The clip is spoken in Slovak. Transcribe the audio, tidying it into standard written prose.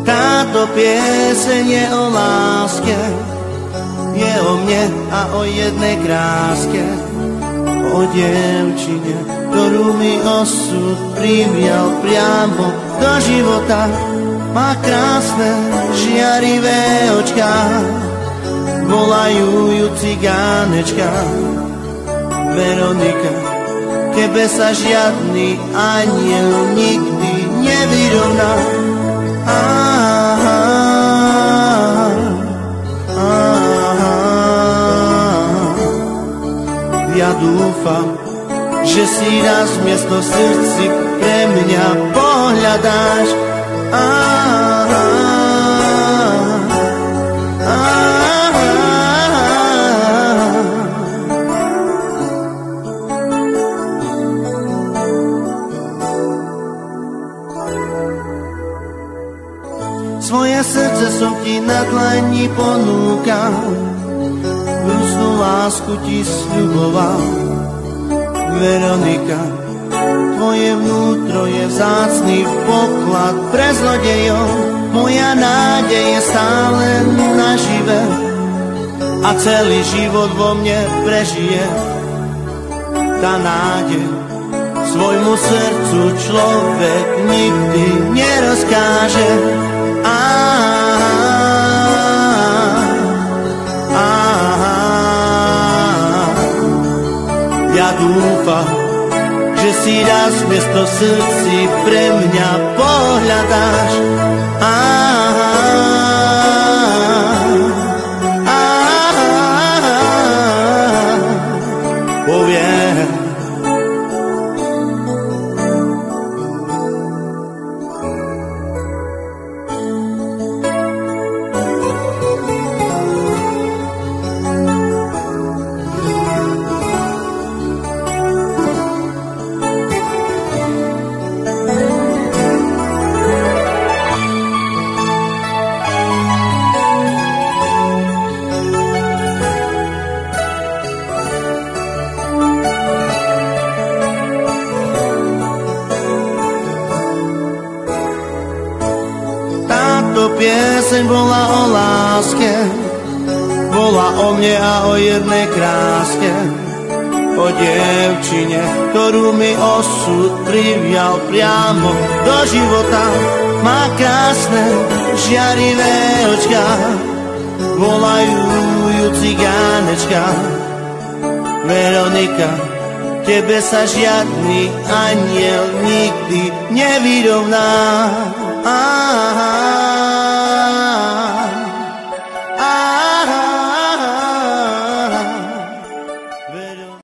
Táto pieseň je o láske, je o mne a o jednej kráske, o dievčine, ktorú mi osud privial priamo do života. Má krásne žiarivé očká, volajú ju cigánečka. Veronika, tebe sa žiadny aniel nikdy nevyrovná. Ja dúfam, že si raz miesto srdci pre mňa pohľadáš. Svoje srdce som ti na dlani ponúkal, hrusnú lásku ti sľuboval. Veronika, tvoje vnútro je vzácny poklad pre zlodejov. Moja nádej je stále nažive a celý život vo mne prežije. Tá nádej svojmu srdcu človek nikdy nerozkáže. Ja dúfam, že si raz miesto srdci pre mňa pohľadáš. Poviem. Pieseň bola o láske, bola o mne a o jednej kráske, o dievčine, ktorú mi osud privial priamo do života. Má krásne žiarivé očká, volajú ju cigánečka. Veronika, tebe sa žiadny aniel nikdy nevyrovná.